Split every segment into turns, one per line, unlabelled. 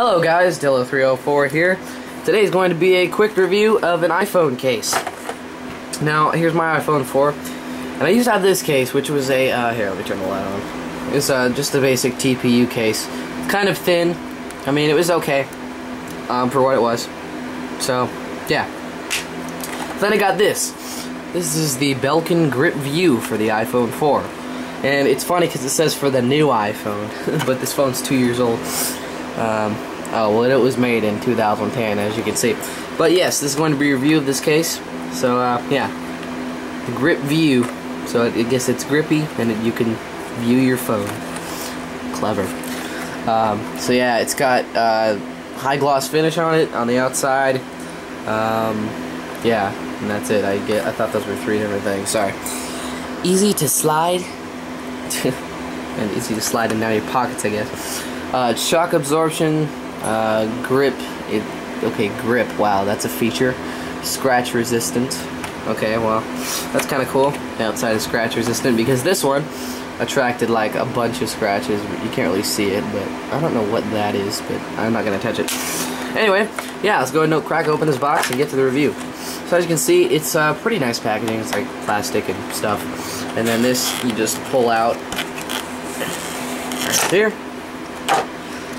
Hello guys, Dillo304 here. Today is going to be a quick review of an iPhone case. Now, here's my iPhone 4, and I used to have this case, which was a, here, let me turn the light on. It's just a basic TPU case. It's kind of thin. I mean, it was okay, for what it was. So, yeah. Then I got this. This is the Belkin Grip Vue for the iPhone 4. And it's funny because it says for the new iPhone, but this phone's 2 years old. Oh, well, it was made in 2010, as you can see. But yes, this is going to be a review of this case. So, yeah. The Grip Vue. So, I guess it's grippy, and you can view your phone. Clever. So, yeah, it's got high gloss finish on it, on the outside. Yeah, and that's it. I thought those were three different things. Sorry. Easy to slide. And easy to slide in down your pockets, I guess. Shock absorption, grip. Okay, grip. Wow, that's a feature. Scratch resistant. Okay, well, that's kind of cool. The outside is scratch resistant because this one attracted like a bunch of scratches. You can't really see it, but I don't know what that is, but I'm not gonna touch it. Anyway, yeah, let's go ahead and crack open this box and get to the review. So as you can see, it's pretty nice packaging. It's like plastic and stuff. And then this, you just pull out right here.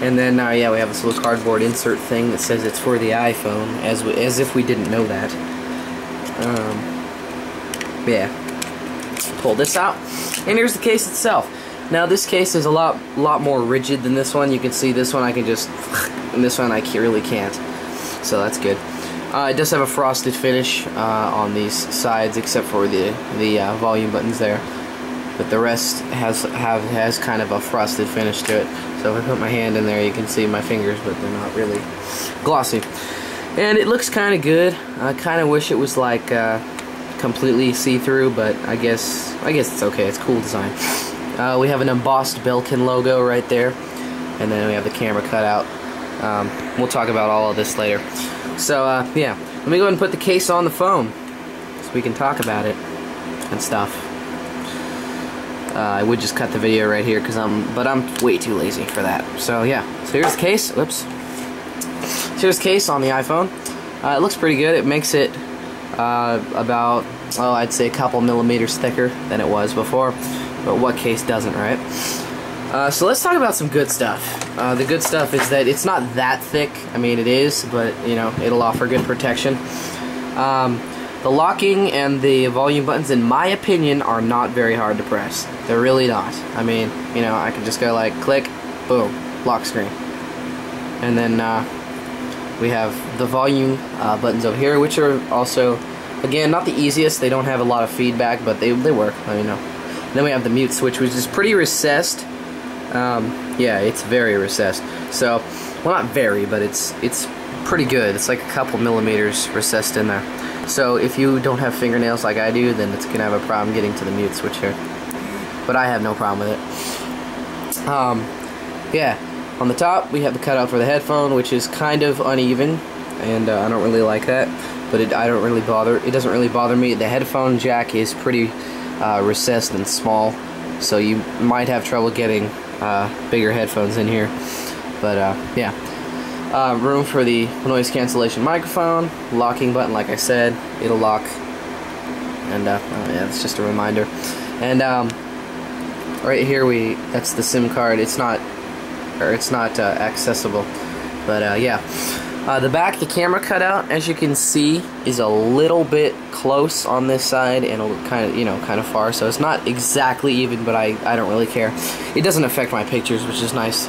And then, yeah, we have this little cardboard insert thing that says it's for the iPhone, as if we didn't know that. Yeah. Pull this out. And here's the case itself. Now, this case is a lot more rigid than this one. You can see this one I can just, and this one I really can't. So that's good. It does have a frosted finish on these sides, except for the volume buttons there. But the rest has kind of a frosted finish to it. So if I put my hand in there, you can see my fingers, but they're not really glossy. And it looks kind of good. I kind of wish it was like completely see-through, but I guess it's okay. It's cool design. We have an embossed Belkin logo right there, and then we have the camera cut out. We'll talk about all of this later. So, yeah, let me go ahead and put the case on the phone so we can talk about it and stuff. I would just cut the video right here, but I'm way too lazy for that. So, yeah, so here's the case. Whoops. So here's the case on the iPhone. It looks pretty good. It makes it about, well, I'd say a couple millimeters thicker than it was before. But what case doesn't, right? So let's talk about some good stuff. The good stuff is that it's not that thick. I mean, it is, but, you know, it'll offer good protection. The locking and the volume buttons, in my opinion, are not very hard to press. They're really not. I mean, you know, I can just go like, click, boom, lock screen. And then we have the volume buttons over here, which are also, again, not the easiest. They don't have a lot of feedback, but they work, you know. Then we have the mute switch, which is pretty recessed. Yeah, it's very recessed. So, well, not very, but it's pretty good. It's like a couple millimeters recessed in there. So if you don't have fingernails like I do, then it's gonna have a problem getting to the mute switch here. But I have no problem with it. Yeah, on the top we have the cutout for the headphone, which is kind of uneven, and I don't really like that. But it doesn't really bother me. The headphone jack is pretty recessed and small, so you might have trouble getting bigger headphones in here. But yeah. Room for the noise cancellation microphone, locking button, like I said, it'll lock, and yeah, it's just a reminder. And right here that's the SIM card. It's not accessible, but yeah. The back, the camera cutout, as you can see, is a little bit close on this side and kind of far, so it's not exactly even, but I don't really care. It doesn't affect my pictures, which is nice.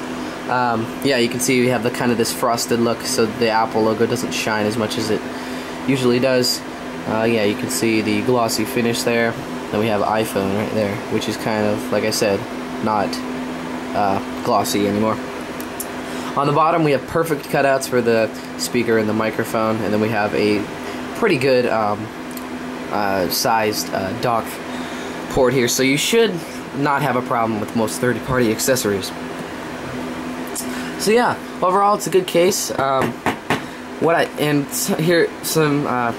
Yeah, you can see we have the kind of this frosted look, so the Apple logo doesn't shine as much as it usually does. Yeah, you can see the glossy finish there. Then we have iPhone right there, which is kind of, like I said, not glossy anymore. On the bottom, we have perfect cutouts for the speaker and the microphone, and then we have a pretty good sized dock port here, so you should not have a problem with most third-party accessories. So yeah, overall it's a good case. Here some a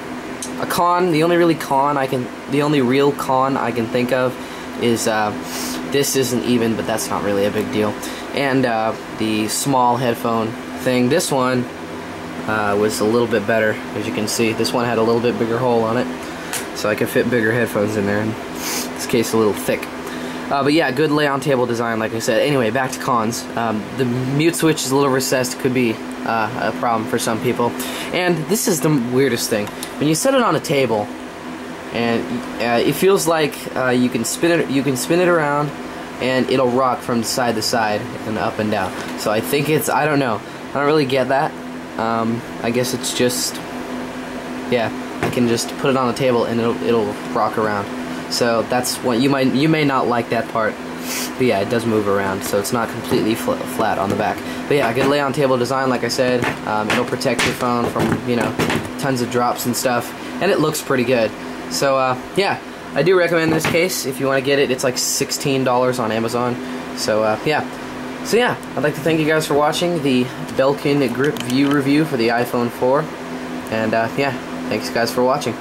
con. The only real con I can think of is this isn't even, but that's not really a big deal. and the small headphone thing. This one was a little bit better, as you can see. This one had a little bit bigger hole on it, so I could fit bigger headphones in there. In this case, a little thick. But yeah, good lay-on table design, like I said. Anyway, back to cons. The mute switch is a little recessed. Could be a problem for some people. And this is the weirdest thing. When you set it on a table, and it feels like you can spin it around, and it'll rock from side to side and up and down. So I think it's, I don't know. I don't really get that. I guess it's just, yeah, I can just put it on the table and it'll rock around. So that's what you may not like that part, but yeah, it does move around, so it's not completely flat on the back. But yeah, good lay-on table design, like I said. It'll protect your phone from, you know, tons of drops and stuff, and it looks pretty good. So yeah, I do recommend this case if you want to get it. It's like $16 on Amazon. So yeah. So yeah, I'd like to thank you guys for watching the Belkin Grip Vue review for the iPhone 4, and yeah, thanks guys for watching.